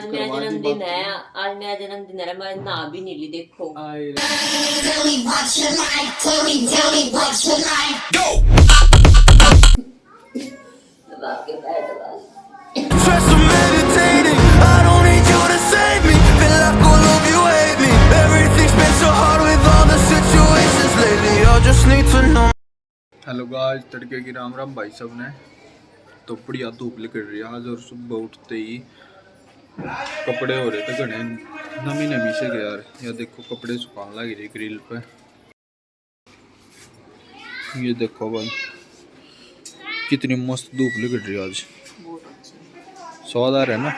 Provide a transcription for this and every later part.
आज मेरा जन्मदिन है, आज मेरा जन्मदिन है, मैं नहा भी नहीं ली देखो। दबा के पैर दबा। हेलो गाइस, तड़के की राम राम भाई सब ने। तो बढ़िया धूप निकल रही है आज, और सुबह उठते ही कपड़े हो रहे थे घने नमी नमी से गया यार। या देखो कपड़े सुखाने लग रही ग्रिल पे। ये देखो भाई कितनी मस्त धूप निकल रही है आज, स्वाद आ रहा है ना।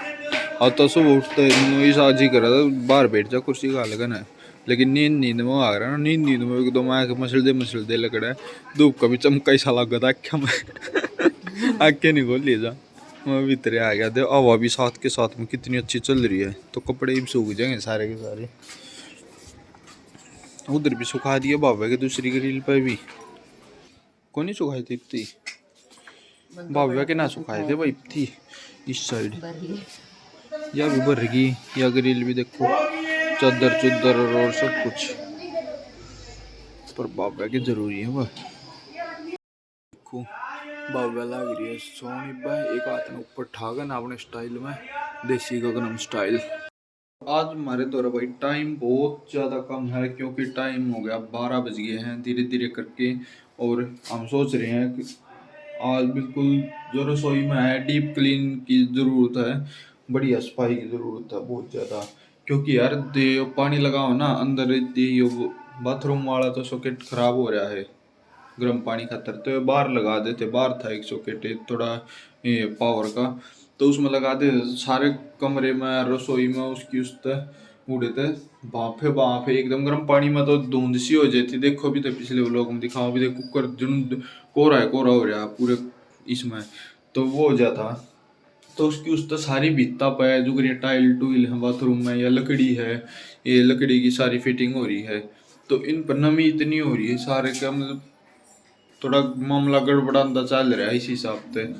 अब तो सुबह उठते ही आज ही करा था बाहर बैठ जा कुर्सी का लगा ना, लेकिन नींद में आ रहा है ना। नींद में एकदम आँख मसलदे लग रहा है। धूप का भी चमका ही सा लगा था आँखें में। आँखें नहीं खोल ली जा, मैं भीतर आ गया थे। हवा भी साथ के साथ में कितनी अच्छी चल रही है, तो कपड़े भी सूख जाएंगे सारे के सारे। उधर भी सुखा दिए बाबा के दूसरी ग्रिल पर भी। कौन नहीं सुखाई थी इतनी, बाबा के ना सुखाए थे भाई थी इस साइड। या भी भर गई, या ग्रिल भी देखो चादर चुदर और सब कुछ, पर बाबा की जरूरी है वह। देखो बाबा लग रही है सोनी भाई, एक हाथ में ऊपर ठागा ना अपने स्टाइल में, देसी गगनम स्टाइल। आज हमारे द्वारा भाई टाइम बहुत ज़्यादा कम है, क्योंकि टाइम हो गया 12 बज गए हैं धीरे धीरे करके। और हम सोच रहे हैं कि आज बिल्कुल जो रसोई में है डीप क्लीन की ज़रूरत है, बढ़िया सफाई की ज़रूरत है बहुत ज़्यादा। क्योंकि यार दे पानी लगाओ ना अंदर, बाथरूम वाला तो सॉकेट खराब हो रहा है गर्म पानी खातर, तो बाहर लगा देते। बाहर था एक सॉकेट थोड़ा ये पावर का, तो उसमें लगा दे सारे कमरे में रसोई में उसकी उस उड़े थे बाफे एकदम गर्म पानी में, तो धुंध सी हो जाती। देखो भी तो पिछले व्लॉग में दिखाओ भी, देखो कुकर जुन कोरा हो रहा पूरे इसमें, तो वो हो जाता। तो उसकी उस सारी भित्ता पे जो टाइल टूइल है बाथरूम में, या लकड़ी है, ये लकड़ी की सारी फिटिंग हो रही है, तो इन पर नमी इतनी हो रही है सारे का, मतलब थोड़ा मामला गड़बड़ांदा चल रहा है इस हिसाब से। तो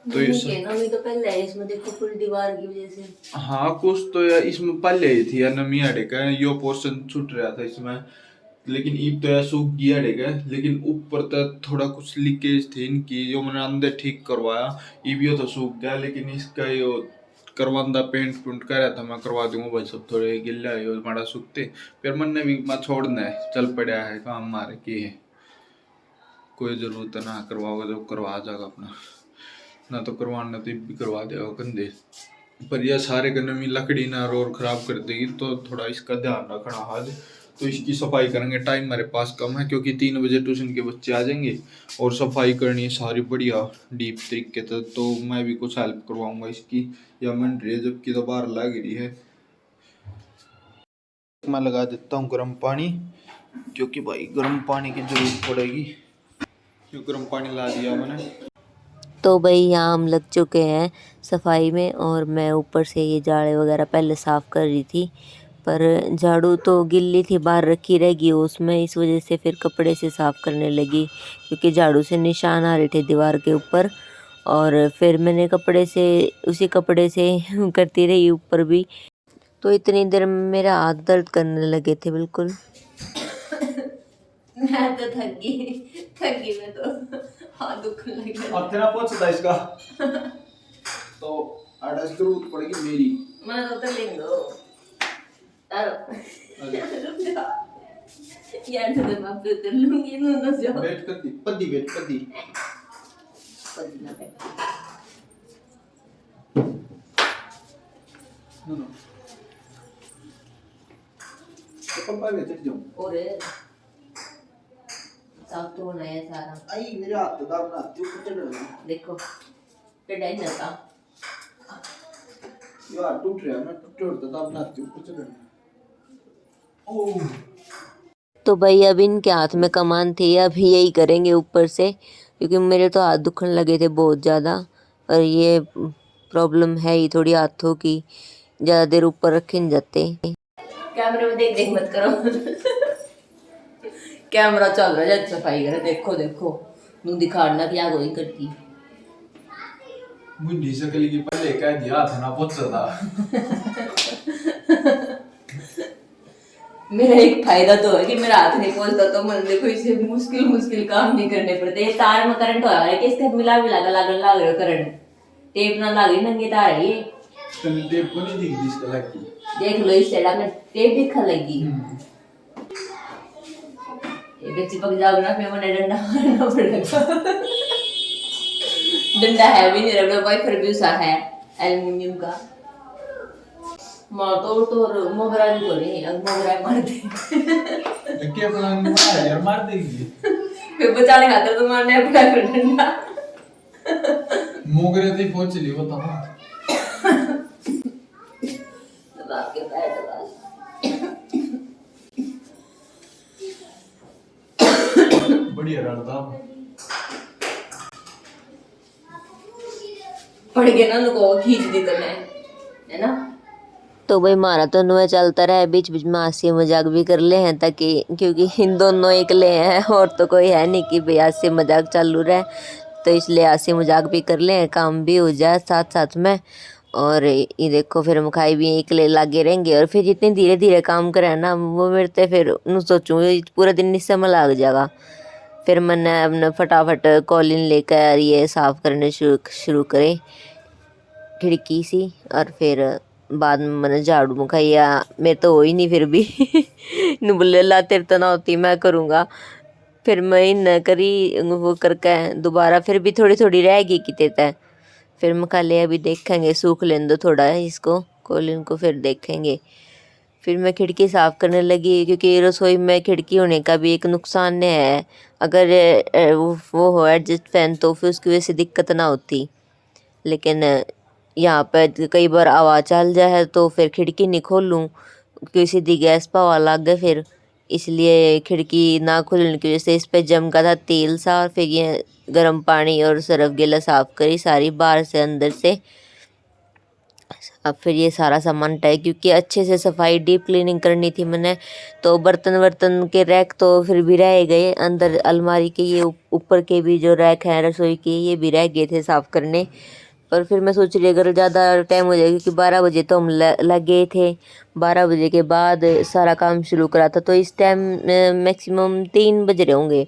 नमी तो पहले है इसमें देखो पूरी दीवार की वजह से। हाँ कुछ तो यार इसमें पहले ही थी यार नमी हटेगा, यो पोर्शन छूट रहा था इसमें, लेकिन ईब तो यार सूख गया हटेगा। लेकिन ऊपर तक थोड़ा कुछ लीकेज थी इनकी, जो मैंने अंदर ठीक करवाया ईब यो तो सूख गया। लेकिन इसका यो करवांदा पेंट पुंट कर रहा था, मैं करवा दूंगा भाई सब थोड़े गिल्ला है माड़ा सूखते। फिर मन ने भी मैं छोड़ना है, चल पड़ा है काम मारे के है, कोई जरूरत ना करवाओगे तो करवा जाएगा अपना, ना तो करवाना तो भी करवा देगा कंधे पर। यह सारे गन्ने में लकड़ी ना रोर खराब कर देगी, तो थोड़ा इसका ध्यान रखना आज। तो इसकी सफाई करेंगे, टाइम मेरे पास कम है क्योंकि 3 बजे ट्यूशन के बच्चे आ जाएंगे, और सफाई करनी है सारी बढ़िया डीप तरीके से। तो मैं भी कुछ हेल्प करवाऊंगा इसकी, या मन रही है जबकि तो बाहर लग रही है। मैं लगा देता हूँ गर्म पानी, क्योंकि भाई गर्म पानी की जरूरत पड़ेगी। क्यों गर्म पानी ला दिया मैंने। तो भाई यहाँ हम लग चुके हैं सफाई में, और मैं ऊपर से ये जाड़े वगैरह पहले साफ़ कर रही थी, पर झाड़ू तो गिल्ली थी बाहर रखी रहेगी उसमें, इस वजह से फिर कपड़े से साफ़ करने लगी, क्योंकि झाड़ू से निशान आ रहे थे दीवार के ऊपर। और फिर मैंने कपड़े से उसी कपड़े से करती रही ऊपर भी, तो इतनी देर में मेरा हाथ दर्द करने लगे थे बिल्कुल। मैं तो थक गई मैं तो, हाथ दुखने लगे। तेरा पहुंचता इसका तो आड़ा जरूरत पड़ेगी मेरी। मैं तो ले दो यार, तो मैं अपने उतर लूंगी ना जो बैठ कर पद्दी बैठ पद्दी ना बैठ। नो तो कब आगे चल जाऊं। और साफ तो होना है सारा। आई मेरे हाथ तो दाब ना तू कुछ चढ़ देखो कढ़ाई ना था यार, टूट रहा है मैं टूट दाब ना तू कुछ चढ़। ओह तो भाई अब इनके हाथ में कमान थी, अब यही करेंगे ऊपर से, क्योंकि मेरे तो हाथ दुखने लगे थे बहुत ज़्यादा। और ये प्रॉब्लम है ही थोड़ी हाथों की, ज़्यादा देर ऊपर रखे नहीं जाते। कैमरे में देख मत करो कैमरा चल रहा है, सफाई करे, देखो देखो नू दिखाना क्या कोई करती। बुढ़ी शक्ल की पहले कह दिया था ना पोछा था। मेरा एक फायदा तो है कि मेरा हाथ नहीं पहुंचता, तो मन देखो इसे मुश्किल मुश्किल काम नहीं करने पड़ते। ये तार में करंट होया है कि इसके मिला लागन लाग रहा करंट, टेप ना लागी नंगी तार है ये। टेप को नहीं दिख इसका लगी, देख लो इस साइड में टेप दिखा लगी। ये चिपक जाओगे ना फिर मैंने डंडा मारना पड़ेगा। डंडा है भी नहीं रबड़ भाई, फिर भी उसा है एल्युमिनियम का। मार तो मोगरा भी तो नहीं, अब मोगरा मार दे। क्या प्लान है यार, मार देगी फिर बचाने खातिर तो मारने अपना डंडा। मोगरे तो पहुंच ली वो तो। दबा के पैर दबा। बढ़िया रड़ता पड़ गया ना, उनको खींच दी तो मैं, है ना। तो भाई मारा तो नुआ चलता रहा, बीच बीच में हास्य मजाक भी कर ले हैं, ताकि क्योंकि इन दोनों एकले हैं और तो कोई है नहीं कि भाई हास्य मजाक चालू रहे, तो इसलिए हास्य मजाक भी कर ले, काम भी हो जाए साथ साथ में। और ये देखो फिर मखाई भी एकले लागे रहेंगे, और फिर जितनी धीरे धीरे काम करे ना वो मेरे तो फिर सोचूँ पूरा दिन इस समय लग जाएगा। फिर मैंने अपने फटाफट कॉलिन लेकर ये साफ़ करने शुरू करे खिड़की सी, और फिर बाद में मैंने झाड़ू मुखाइया, मेरे तो हो ही नहीं फिर भी। बोले ला तेरे तो ना होती, मैं करूँगा। फिर मैं न करी वो करके दोबारा, फिर भी थोड़ी थोड़ी रहेगी कि तेता है। फिर मैं ले अभी देखेंगे, सूख लेने दो थोड़ा इसको कॉलिन को, फिर देखेंगे। फिर मैं खिड़की साफ़ करने लगी, क्योंकि रसोई में खिड़की होने का भी एक नुकसान है, अगर वो हो एडजस्ट फैन तो फिर उसकी वजह से दिक्कत ना होती। लेकिन यहाँ पर कई बार आवाज़ चल जाए तो फिर खिड़की नहीं खोलूँ, क्योंकि सीधी गैस पर हवा लग गए फिर, इसलिए खिड़की ना खोलने की वजह से इस पर जम का था तेल सा, और फिर ये गर्म पानी और सरफ गिला साफ़ करी सारी बाहर से अंदर से। अब फिर ये सारा सामान हटाया, क्योंकि अच्छे से सफाई डीप क्लीनिंग करनी थी मैंने। तो बर्तन वर्तन के रैक तो फिर भी रह गए अंदर, अलमारी के ये ऊपर के भी जो रैक हैं रसोई के, ये भी रह गए थे साफ़ करने। पर फिर मैं सोच रही अगर ज़्यादा टाइम हो जाएगा, क्योंकि 12 बजे तो हम लग गए थे, 12 बजे के बाद सारा काम शुरू करा था, तो इस टाइम मैक्सिमम 3 बज रहे होंगे।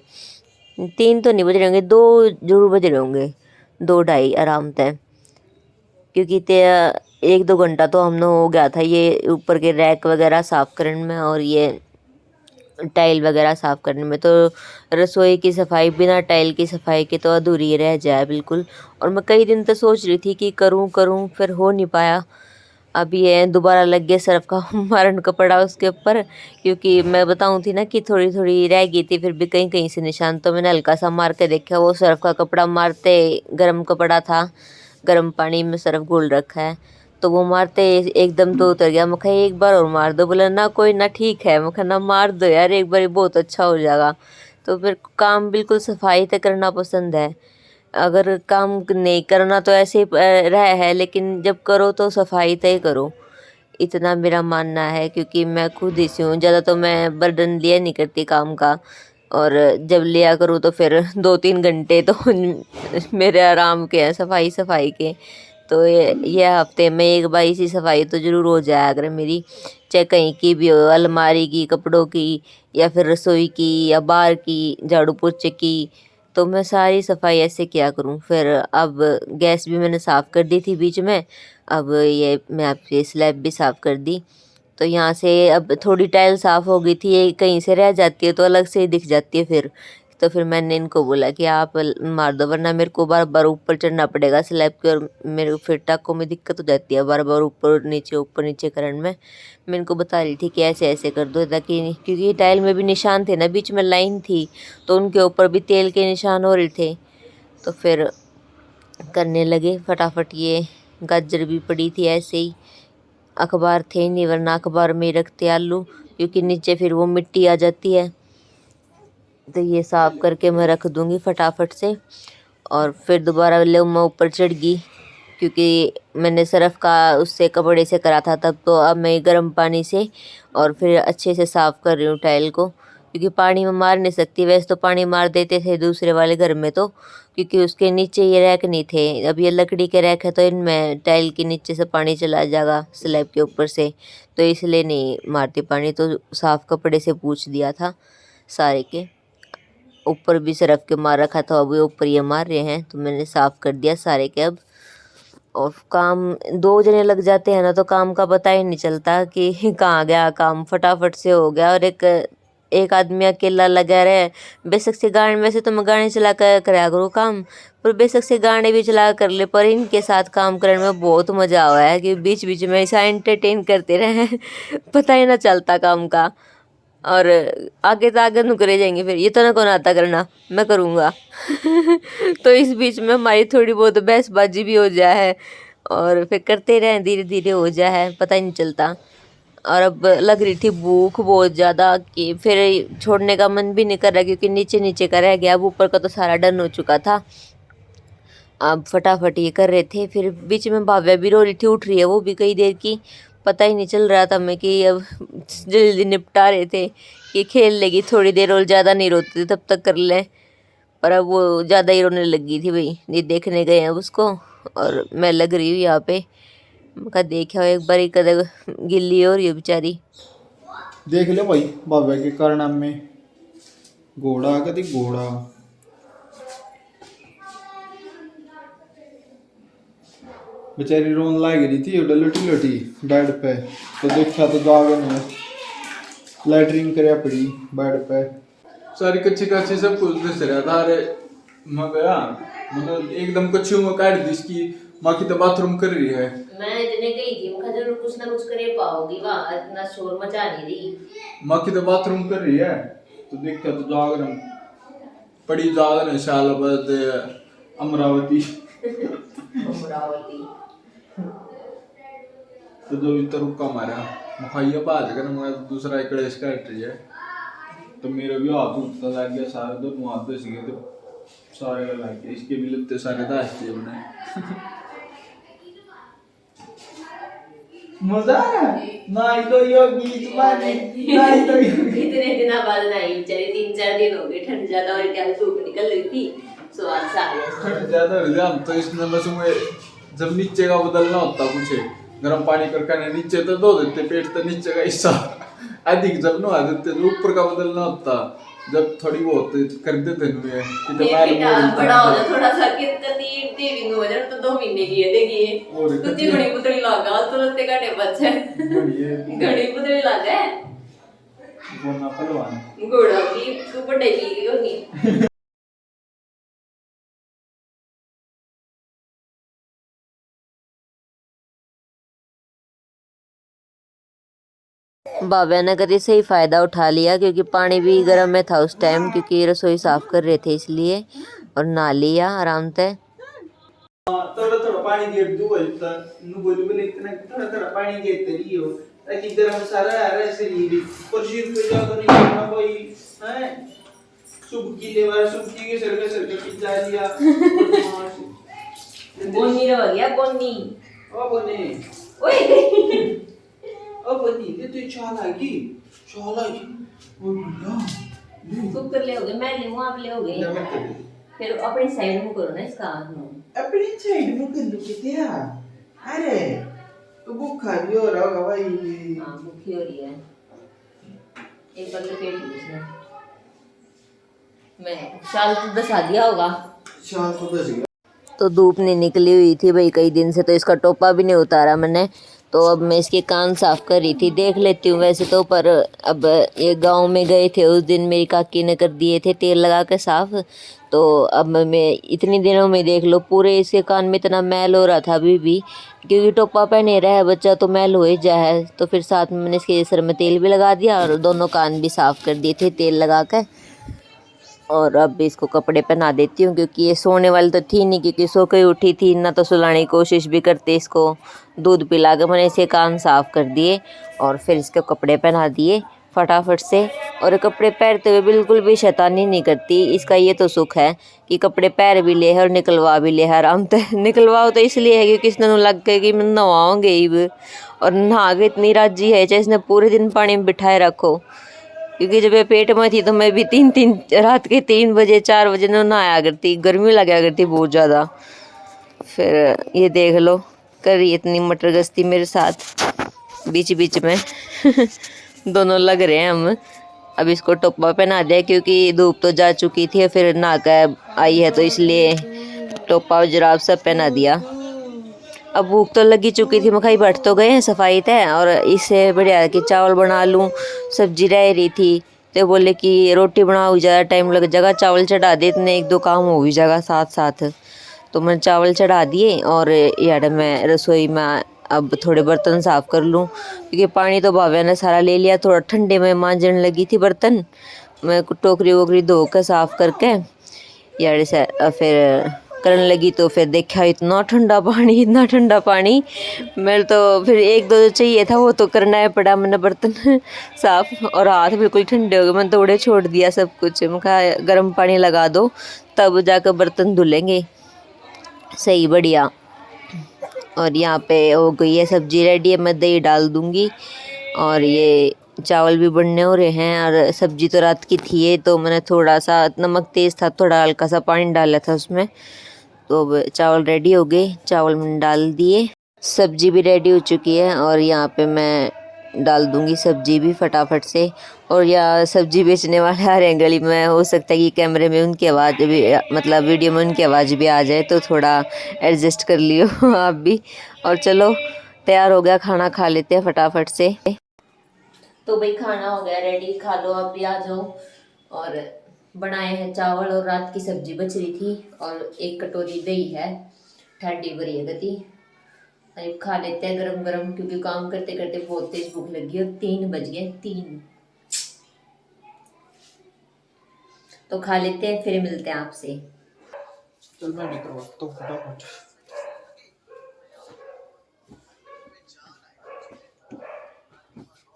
3 तो नहीं बज रहे होंगे, 2 जरूर बज रहे होंगे, 2 ढाई आराम तय, क्योंकि 1-2 घंटा तो हमने हो गया था ये ऊपर के रैक वगैरह साफ़ करने में, और ये टाइल वगैरह साफ़ करने में। तो रसोई की सफाई बिना टाइल की सफाई के तो अधूरी रह जाए बिल्कुल। और मैं कई दिन तो सोच रही थी कि करूं फिर हो नहीं पाया। अब ये दोबारा लग गया सर्फ का मारन कपड़ा उसके ऊपर, क्योंकि मैं बताऊं थी ना कि थोड़ी थोड़ी रह गई थी, फिर भी कहीं कहीं से निशान, तो मैंने हल्का सा मार के देखा, वो सर्फ का कपड़ा मारते गर्म कपड़ा था, गर्म पानी में सर्फ घोल रखा है, तो वो मारते एकदम तो उतर गया। मैं कहा एक बार और मार दो, बोला ना कोई ना ठीक है, मैं कहा ना मार दो यार एक बार, बहुत अच्छा हो जाएगा। तो फिर काम बिल्कुल सफाई से करना पसंद है, अगर काम नहीं करना तो ऐसे ही रह है, लेकिन जब करो तो सफाई से ही करो, इतना मेरा मानना है। क्योंकि मैं खुद ही से हूँ, ज़्यादा तो मैं बर्डन लिया नहीं करती काम का, और जब लिया करूँ तो फिर 2-3 घंटे तो मेरे आराम के हैं सफाई सफाई के। तो ये हफ्ते में एक बार इसी सफाई तो ज़रूर हो जाए अगर मेरी, चाहे कहीं की भी हो, अलमारी की, कपड़ों की, या फिर रसोई की, या बाहर की झाड़ू पोछे की, तो मैं सारी सफाई ऐसे किया करूँ। फिर अब गैस भी मैंने साफ़ कर दी थी बीच में, अब ये मैं आपकी स्लैब भी साफ़ कर दी। तो यहाँ से अब थोड़ी टाइल साफ़ हो गई थी, ये कहीं से रह जाती है तो अलग से ही दिख जाती है फिर। तो फिर मैंने इनको बोला कि आप मार दो, वरना मेरे को बार बार ऊपर चढ़ना पड़ेगा स्लैब के, और मेरे को फिर टाकों में दिक्कत हो जाती है बार बार ऊपर नीचे करने में। मैं इनको बता रही थी कि ऐसे ऐसे कर दो, ताकि क्योंकि टाइल में भी निशान थे ना, बीच में लाइन थी, तो उनके ऊपर भी तेल के निशान हो रहे थे। तो फिर करने लगे फटाफट। ये गाजर भी पड़ी थी ऐसे ही, अखबार थे नहीं, वरना अखबार में ही रखते आलू, क्योंकि नीचे फिर वो मिट्टी आ जाती है। तो ये साफ़ करके मैं रख दूँगी फटाफट से, और फिर दोबारा ले मैं ऊपर चढ़ गई, क्योंकि मैंने सरफ़ का उससे कपड़े से करा था तब, तो अब मैं गर्म पानी से और फिर अच्छे से साफ़ कर रही हूँ टाइल को। क्योंकि पानी में मार नहीं सकती। वैसे तो पानी मार देते थे दूसरे वाले घर में तो, क्योंकि उसके नीचे ये रैक नहीं थे। अब ये लकड़ी के रैक है तो इनमें टाइल के नीचे से पानी चला जाएगा स्लैब के ऊपर से, तो इसलिए नहीं मारती पानी। तो साफ कपड़े से पूछ दिया था सारे के, ऊपर भी से रख के मार रखा था, अब ऊपर ये मार रहे हैं तो मैंने साफ कर दिया सारे के अब। और काम 2 जने लग जाते हैं ना तो काम का पता ही नहीं चलता कि कहाँ गया काम, फटाफट से हो गया। और एक आदमी अकेला लगा रहे, बेशक से गाने, वैसे तो मैं गाने चला कर कराया करूँ काम, पर बेशक से गाने भी चला कर ले, पर इनके साथ काम करने में बहुत मज़ा आया है कि बीच बीच में ऐसा एंटरटेन करते रहे पता ही ना चलता काम का। और आगे तो आगे नु करे जाएंगे, फिर ये तो ना कौन आता करना, मैं करूँगा तो इस बीच में हमारी थोड़ी बहुत बहसबाजी भी हो जाए है, और फिर करते रहें, धीरे धीरे हो जाए है, पता ही नहीं चलता। और अब लग रही थी भूख बहुत ज़्यादा कि फिर छोड़ने का मन भी नहीं कर रहा, क्योंकि नीचे नीचे का रह गया, अब ऊपर का तो सारा डन हो चुका था। अब फटाफट ये कर रहे थे, फिर बीच में भाव्या भी रो रही थी, उठ रही है वो भी कई देर की, पता ही नहीं चल रहा था मैं कि अब जल्दी निपटा रहे थे कि खेल लेगी थोड़ी देर और, ज़्यादा नहीं रोते थे तब तक कर लें। पर अब वो ज़्यादा ही रोने लगी थी भाई, ये देखने गए हैं उसको और मैं लग रही हूँ यहाँ पे। मैं कहा देखा एक बार कदर गिल्ली हो रही है बेचारी। देख लो भाई बाबा के कारनाम में, घोड़ा कदी घोड़ा। बेचारी रोन लाग रही थी उधर लटी लटी बेड पे, तो देखा तो जागे ने लैटरिंग करे पड़ी बेड पे, सारी कच्ची कच्ची सब कुछ दिस रहा था। अरे मैं गया, मतलब एकदम कच्ची में काट दी इसकी माँ की, तो बाथरूम कर रही है। मैं इतने गई थी, मैं जरूर कुछ ना कुछ करे पाओगी, वहाँ इतना शोर मचा नहीं रही। माँ की तो बाथरूम कर रही है, तो देखा तो जागरण पड़ी, जागरण साल बाद अमरावती अमरावती तो जो इतना रुका मारा मुखाइया बाज कर, मैं दूसरा एक कलेश काट रही है, तो मेरा भी हाथ उठता लग गया, सारे दोनों हाथ दस गए, तो सारे लग गए, इसके भी लगते सारे दास थे उन्हें मजा नहीं तो यो गीत माने नहीं तो इतने दिनों बाद नहीं बेचारी, 3-4 दिन हो गए, ठंड ज्यादा और क्या धूप निकल रही थी, सो आज सारे ठंड ज्यादा हो गया। तो इसने बस में जब नीचे का बदलना होता कुछ गर्म पानी करके नीचे तो धो देते, पेट तो नीचे का हिस्सा अधिक जब नहा देते, तो ऊपर का बदलना होता जब थोड़ी बहुत कर देते नुए कि बड़ा हो जाए थोड़ा सा कितनी देवी नु हो जाए, तो 2 महीने की है देखिए, तो ती घड़ी पुतली लगा तुरंत काटे बच्चे घड़ी पुतली लगा बोलना पहलवान घोड़ा भी तू बड़े की होनी। बाबा ने कभी सही फ़ायदा उठा लिया, क्योंकि पानी भी गर्म में था उस टाइम, क्योंकि रसोई साफ़ कर रहे थे इसलिए, और नहा लिया आराम से। थोड़ा थोड़ा पानी दे दो इतना नु बोलू बोले इतना थोड़ा थोड़ा पानी दे तरी हो, ताकि गरम सारा है शरीर पर सिर पे ज्यादा नहीं करना भाई हैं। सुबह ले वाला सुबह के सर के पिज्जा लिया बोनी रह गया बोनी, ओ बोनी ओए ओ बोनी ये तो चालाकी ओ ना कुक कर ले हो गए, मैं ले आप ले हो गए, फिर अपनी साइड में करो ना इसका, अपनी साइड में कर लो क्या। अरे तो भूखा भी हो रहा होगा भाई। हाँ भूखी हो रही है, एक बार पेट इसने मैं शाल तो दसा दिया होगा, शाल तो दस गया। तो धूप नहीं निकली हुई थी भाई कई दिन से, तो इसका टोपा भी नहीं उतारा मैंने, तो अब मैं इसके कान साफ कर रही थी, देख लेती हूँ वैसे तो, पर अब ये गांव में गए थे उस दिन, मेरी काकी ने कर दिए थे तेल लगा के साफ, तो अब मैं इतनी दिनों में देख लो पूरे इसके कान में इतना मैल हो रहा था अभी भी, क्योंकि टोपा पहने रहा है बच्चा तो मैल हो ही जा है। तो फिर साथ में मैंने इसके सर में तेल भी लगा दिया और दोनों कान भी साफ कर दिए थे तेल लगा कर। और अब इसको कपड़े पहना देती हूँ, क्योंकि ये सोने वाली तो थी नहीं, क्योंकि सो के उठी थी ना, तो सुलाने की कोशिश भी करते, इसको दूध पिला के मैंने इसके कान साफ़ कर दिए और फिर इसके कपड़े पहना दिए फटाफट से। और कपड़े पहनते हुए बिल्कुल भी शैतानी नहीं करती, इसका ये तो सुख है कि कपड़े पैर भी ले है और निकलवा भी ले है आराम से। निकलवाओ तो इसलिए है क्योंकि इसने लग गए कि मैं नहाऊंगी, और नहा के इतनी राजी है चाहे इसने पूरे दिन पानी में बिठाए रखो, क्योंकि जब ये पेट में थी तो मैं भी रात के 3 बजे 4 बजे नहाया करती, गर्मी लगा करती बहुत ज़्यादा। फिर ये देख लो कर रही इतनी मटर गश्ती मेरे साथ बीच बीच में दोनों लग रहे हैं हम। अब इसको टोपा पहना दिया क्योंकि धूप तो जा चुकी थी, फिर नहा कर आई है तो इसलिए टोपा और जुराब सब पहना दिया। अब भूख तो लगी चुकी थी, मखाई बैठ तो गए हैं सफाई तय, और इससे बढ़िया कि चावल बना लूँ, सब्जी रह रही थी तो बोले कि रोटी बनाओ ज़्यादा टाइम लग जाएगा, चावल चढ़ा दे, इतने 1-2 काम हो भी जाएगा साथ साथ। तो मैं चावल चढ़ा दिए और यार मैं रसोई में अब थोड़े बर्तन साफ़ कर लूँ क्योंकि पानी तो भाव्या ने सारा ले लिया। थोड़ा ठंडे में मांजने लगी थी बर्तन, मैं टोकरी वोकरी धो कर साफ़ करके यार से फिर करने लगी तो फिर देखा इतना ठंडा पानी। मेरे तो फिर 1-2 जो चाहिए था वो तो करना है पड़ा, मैंने बर्तन साफ और हाथ बिल्कुल ठंडे हो गए। मैंने थोड़े छोड़ दिया सब कुछ, मैं कहा गर्म पानी लगा दो तब जाकर बर्तन धुलेंगे सही बढ़िया। और यहाँ पे हो गई है सब्जी रेडी है, मैं दही डाल दूँगी। और ये चावल भी बनने हो रहे हैं, और सब्जी तो रात की थी है तो मैंने थोड़ा सा नमक तेज़ था, थोड़ा हल्का सा पानी डाला था उसमें। तो अब चावल रेडी हो गए, चावल मैंने डाल दिए, सब्जी भी रेडी हो चुकी है और यहाँ पे मैं डाल दूँगी सब्जी भी फटाफट से। और यहाँ सब्जी बेचने वाले आ रहे हैं गली में, हो सकता है कि कैमरे में उनकी आवाज़ भी मतलब वीडियो में उनकी आवाज़ भी आ जाए, तो थोड़ा एडजस्ट कर लियो आप भी। और चलो तैयार हो गया, खाना खा लेते हैं फटाफट से। तो भाई खाना हो गया रेडी, खा लो आप भी आ जाओ। और बनाए हैं चावल और रात की सब्जी बच रही थी और 1 कटोरी दही है, ठंडी भरी है गति। अब खा लेते हैं गरम गरम क्योंकि काम करते करते बहुत तेज भूख लगी और 3 बज गए 3। तो खा लेते हैं फिर मिलते हैं आपसे। चल मैं भी करवाता हूँ फटाफट।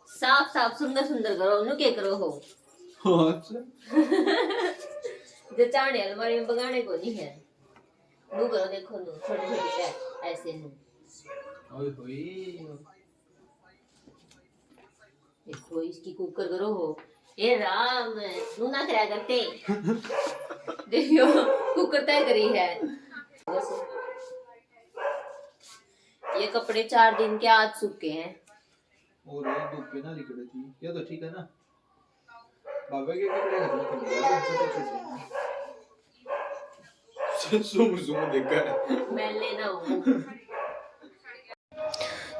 साफ साफ सुंदर सुंदर करो, नु के करो हो जो चाणे अलमारी में बगाने को नहीं है, नु करो, देखो नु छोटे छोटे ऐसे नु। ओए होए देखो इसकी कुकर करो हो, ए राम नु ना करा करते देखियो कुकर तय करी है। ये कपड़े 4 दिन के आज सूखे हैं और ये धूप पे ना निकली थी, ये तो ठीक है ना। बाबा के कपड़े छोटे छोटे सुम देखकर मैं लेना हूँ।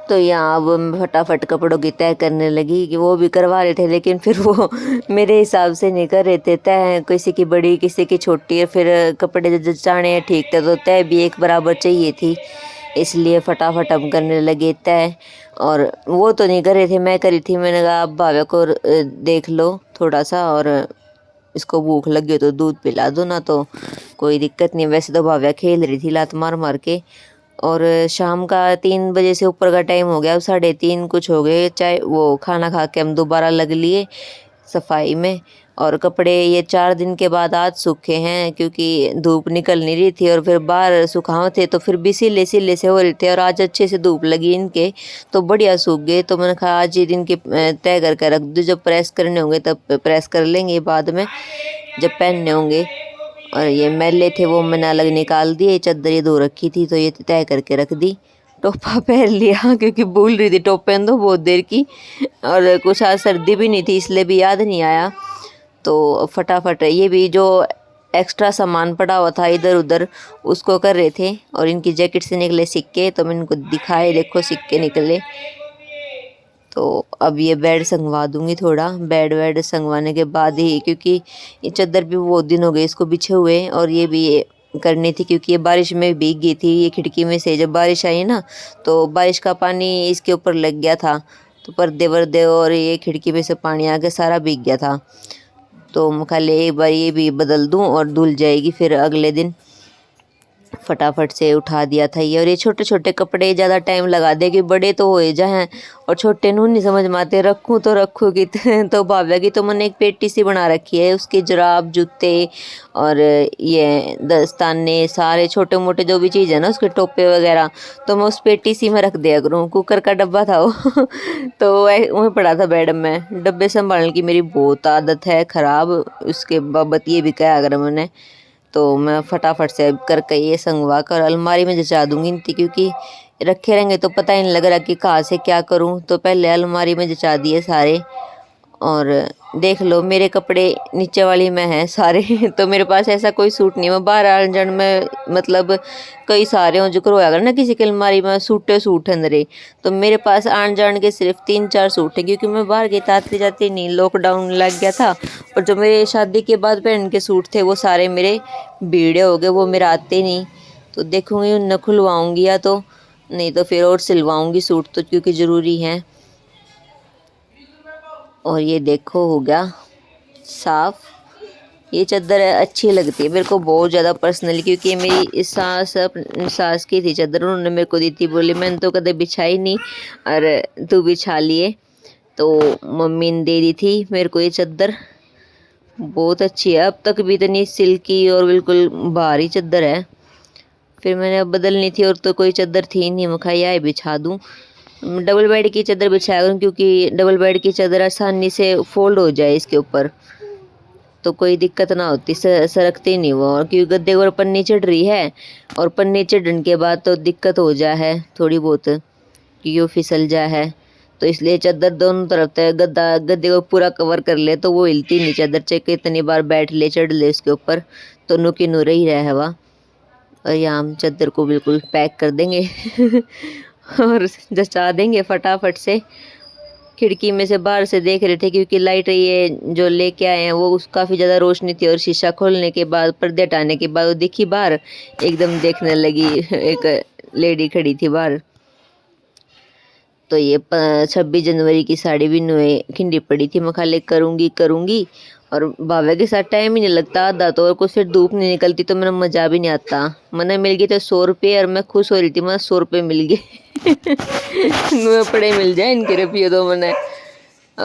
तो यहाँ अब मैं फटाफट कपड़ों की तय करने लगी कि वो भी करवा रहे थे लेकिन फिर वो मेरे हिसाब से नहीं कर रहे थे तय, किसी की बड़ी किसी की छोटी है, फिर कपड़े जो चाणे ठीक थे तो तय भी एक बराबर चाहिए थी, इसलिए फटाफट हम करने लगे तय। और वो तो नहीं कर रहे थे, मैं करी थी। मैंने कहा अब भावे को देख लो थोड़ा सा, और इसको भूख लगी हो तो दूध पिला दो ना, तो कोई दिक्कत नहीं। वैसे तो भाव्या खेल रही थी लात मार मार के। और शाम का 3 बजे से ऊपर का टाइम हो गया, अब 3:30 कुछ हो गए, चाहे वो खाना खा के हम दोबारा लग लिए सफाई में। और कपड़े ये 4 दिन के बाद आज सूखे हैं क्योंकि धूप निकल नहीं रही थी और फिर बाहर सुखाओ थे तो फिर भी सिले सिले से हो रहे थे, और आज अच्छे से धूप लगी इनके तो बढ़िया सूख गए। तो मैंने कहा आज ये दिन के तय करके रख दो, जब प्रेस करने होंगे तब प्रेस कर लेंगे बाद में जब पहनने होंगे। और ये मैले थे वो मैंने अलग निकाल दिए, चादर ये धो रखी थी तो ये तय करके रख दी। टोपा पहन लिया क्योंकि भूल रही थी टोप पहन दो बहुत देर की, और कुछ आज सर्दी भी नहीं थी इसलिए भी याद नहीं आया। तो फटाफट ये भी जो एक्स्ट्रा सामान पड़ा हुआ था इधर उधर उसको कर रहे थे। और इनकी जैकेट से निकले सिक्के तो मैंने इनको दिखाए, देखो सिक्के निकले। तो अब ये बेड संगवा दूंगी, थोड़ा बेड वेड संगवाने के बाद ही, क्योंकि ये चादर भी बहुत दिन हो गए इसको बिछे हुए, और ये भी करनी थी क्योंकि ये बारिश में भीग गई थी। ये खिड़की में से जब बारिश आई ना तो बारिश का पानी इसके ऊपर लग गया था, तो पर्दे वर्दे और ये खिड़की में से पानी आके सारा भीग गया था। तो मैं खाली एक बार ये भी बदल दूं और धुल जाएगी फिर अगले दिन। फटाफट से उठा दिया था ये। और ये छोटे छोटे कपड़े ज़्यादा टाइम लगा दे कि बड़े तो हो जाए और छोटे नू नहीं समझ में आते, रखूँ तो रखूँ कि तो भाव्या की तो मैंने एक पेटी सी बना रखी है, उसके जुराब जूते और ये दस्ताने सारे छोटे मोटे जो भी चीज़ है ना उसके टोपे वगैरह, तो मैं उस पेटी सी में रख दिया करूँ। कुकर का डब्बा था वो तो वहीं पड़ा था बेड में। डब्बे संभालने की मेरी बहुत आदत है ख़राब, उसके बाबत ये भी कहा अगर मैंने, तो मैं फटाफट से करके ये संगवा कर अलमारी में जचा दूंगी इनकी, क्योंकि रखे रहेंगे तो पता ही नहीं लग रहा कि कहाँ से क्या करूँ। तो पहले अलमारी में जचा दिए सारे। और देख लो मेरे कपड़े नीचे वाली में हैं सारे तो मेरे पास ऐसा कोई सूट नहीं है। मैं बाहर आने जाने में मतलब कई सारे हो जो होया कर ना किसी की अलमारी में सूट अंदरे, तो मेरे पास आन जान के सिर्फ 3-4 सूट हैं, क्योंकि मैं बाहर गई आते जाते नहीं, लॉकडाउन लग गया था। और जो मेरे शादी के बाद पहन के सूट थे वो सारे मेरे भीड़े हो गए, वो मेरे आते नहीं। तो देखूँगी उन खुलवाऊँगी या तो नहीं तो फिर और सिलवाऊँगी सूट, तो क्योंकि ज़रूरी है। और ये देखो हो गया साफ। ये चादर अच्छी लगती है मेरे को बहुत ज़्यादा पर्सनली, क्योंकि ये मेरी सास की थी चादर, उन्होंने मेरे को दी थी। बोली मैंने तो कदे बिछाई नहीं और तू बिछा लिए, तो मम्मी ने दे दी थी मेरे को ये चादर। बहुत अच्छी है, अब तक भी इतनी सिल्की और बिल्कुल भारी चादर है। फिर मैंने अब बदलनी थी और तो कोई चादर थी नहीं, मैं कहा यह बिछा दूँ। डबल बेड की चादर बिछाया करूँ, क्योंकि डबल बेड की चादर आसानी से फोल्ड हो जाए इसके ऊपर, तो कोई दिक्कत ना होती, सरकती नहीं वो। और क्योंकि गद्दे पर पन्नी चढ़ रही है और पन्नी चढ़ने के बाद तो दिक्कत हो जा है थोड़ी बहुत, क्योंकि वो फिसल जा है। तो इसलिए चादर दोनों तरफ से गद्दे को पूरा कवर कर ले तो वो हिलती नहीं चादर, चाहे कितनी बार बैठ ले चढ़ ले उसके ऊपर, तो नुकी नु रही रहे हवा। और यहाँ हम चादर को बिल्कुल पैक कर देंगे और जचा देंगे फटाफट से। खिड़की में से बाहर से देख रहे थे, क्योंकि लाइट ये जो लेके आए हैं वो काफ़ी ज़्यादा रोशनी थी, और शीशा खोलने के बाद पर्दे हटाने के बाद वो दिखी बाहर, एकदम देखने लगी एक लेडी खड़ी थी बाहर। तो ये 26 जनवरी की साड़ी भी नुए खिंडी पड़ी थी, मैं खाली करूँगी और भावे के साथ टाइम ही नहीं लगता आधा तो, और कुछ फिर धूप नहीं निकलती तो मेरा मज़ा भी नहीं आता। मैंने मिल गई तो 100 रुपये और मैं खुश हो रही थी, मैं 100 रुपये मिल गए नुए पड़े मिल जाए इनके रुपये तो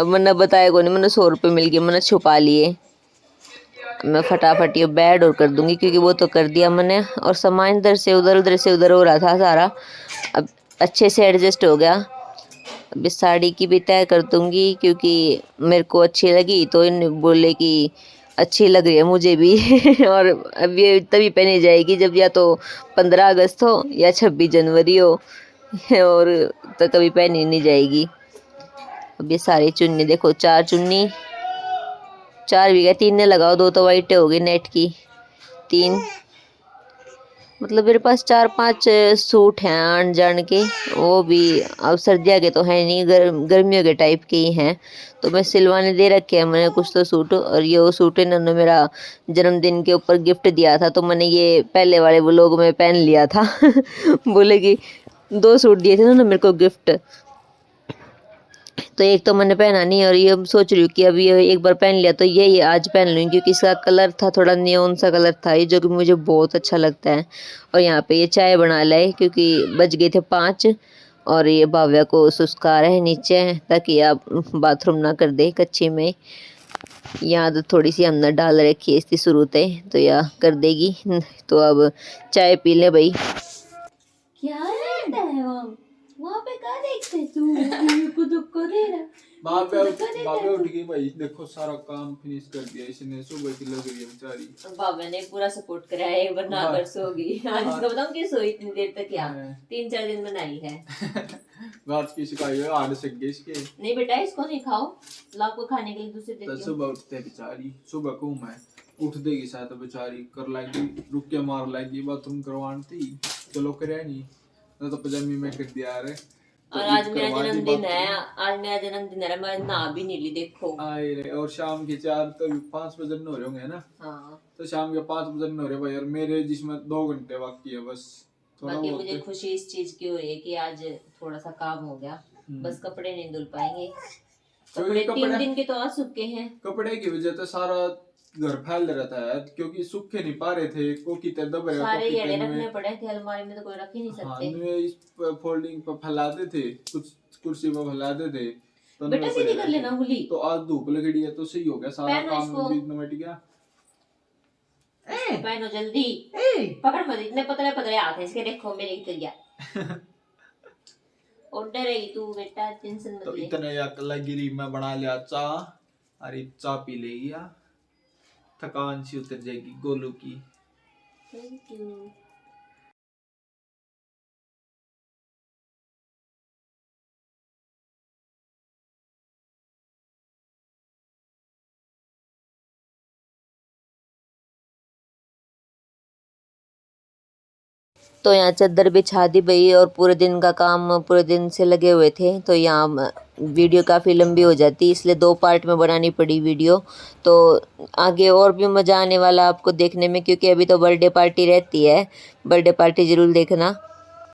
मैंने बताया को नहीं, मैंने 100 रुपये मिल गए, मैंने छुपा लिए। मैं फटाफट ये बेड और कर दूंगी, क्योंकि वो तो कर दिया मैंने, और सामान इधर से उधर हो रहा था सारा, अब अच्छे से एडजस्ट हो गया। अब इस साड़ी की भी तय कर दूंगी, क्योंकि मेरे को अच्छी लगी तो इन बोले कि अच्छी लग रही है मुझे भी और अब ये तभी पहनी जाएगी जब या तो 15 अगस्त हो या 26 जनवरी हो और तो कभी पहनी नहीं जाएगी। अब ये सारी चुन्नी देखो, 4 चुन्नी, 4 भी गए, 3 ने लगाओ, 2 तो वाइट हो गई नेट की, 3 मतलब मेरे पास 4-5 सूट हैं आन जान के। वो भी अब सर्दियों के तो है नहीं, गर्मियों के टाइप के ही हैं, तो मैं सिलवाने दे रखे हैं मैंने कुछ तो सूट। और ये वो सूट इन्होंने मेरा जन्मदिन के ऊपर गिफ्ट दिया था, तो मैंने ये पहले वाले व्लॉग में पहन लिया था बोले कि 2 सूट दिए थे उन्होंने मेरे को गिफ्ट, तो एक तो मैंने पहना नहीं, और ये सोच रही हूँ कि अभी ये एक बार पहन लिया तो ये आज पहन लूँ, क्योंकि इसका कलर था थोड़ा नियोन सा कलर था ये, जो कि मुझे बहुत अच्छा लगता है। और यहाँ पे ये चाय बना लाए, क्योंकि बज गए थे 5, और ये भाव्या को सुस्का रहे नीचे, ताकि आप बाथरूम ना कर दे कच्ची में। यहाँ तो थोड़ी सी हमने डाल रखी है इसकी शुरूत है, तो यह कर देगी। तो अब चाय पी ले भाई। क्या रहता है वहाँ पे क्या देखते तू को दे रहा बाबे उठ गई भाई, देखो सारा काम फिनिश कर दिया इसने, सुबह की लग रही है बेचारी। बाबा ने पूरा सपोर्ट करा है, वरना कर सोगी आज इसका बताऊं कि सोई इतनी देर तक, क्या 3-4 दिन बनाई है रात की सिखाई है, आड़ सक गए इसके। नहीं बेटा इसको नहीं खाओ, लाओ को खाने के लिए दूसरे देती हूं। सुबह उठते बेचारी, सुबह को मैं उठ देगी शायद बेचारी, कर लाएगी रुक के मार लाएगी बाथरूम करवानी थी, चलो करे नहीं ना तो पजामी में कर दिया रे। और आज मेरा जन्मदिन है, आज मेरा जन्मदिन है, मैं नहा भी नहीं ली देखो। आए रे, और शाम के 4 तो 5 बजे हो रहे होंगे ना। हाँ। तो शाम के 5 बजे हो रहे भाई, और मेरे जिसमें 2 घंटे बाकी है बस। बाकी मुझे खुशी इस चीज की हो रही है कि आज थोड़ा सा काम हो गया, बस कपड़े नहीं धुल पाएंगे। कपड़े 3 दिन के तो आ चुके हैं, कपड़े की वजह तो सारा घर फैल रहता है क्योंकि सूखे नहीं पा रहे थे को कितने दबेगा सारे येड़े रखने पड़े थे, अलमारी में तो कोई रख ही नहीं सकते। हाँ इस फोल्डिंग पर फैलाते थे, कुछ कुर्सी पर फैलाते थे तो बेटा सीधी कर लेना हुली। तो आज धूप लगी है तो सही हो गया, सारा पहनो काम इसको। भी मिट गया। पहनो जल्दी, पकड़ मत, इतने पतले पतले हाथ है इसके, देखो मेरे तरिया। और डरेगी तू बेटा, टेंशन मत तो ले। इतने अकेला गिरी मैं बना लिया चाह, अरे चाह पी लेगी यार, थकान सी उतर जाएगी गोलू की। Thank you. तो यहाँ चादर बिछा दी भाई, और पूरे दिन का काम पूरे दिन से लगे हुए थे, तो यहाँ वीडियो काफ़ी लंबी हो जाती, इसलिए 2 पार्ट में बनानी पड़ी वीडियो। तो आगे और भी मज़ा आने वाला आपको देखने में, क्योंकि अभी तो बर्थडे पार्टी रहती है, बर्थडे पार्टी ज़रूर देखना।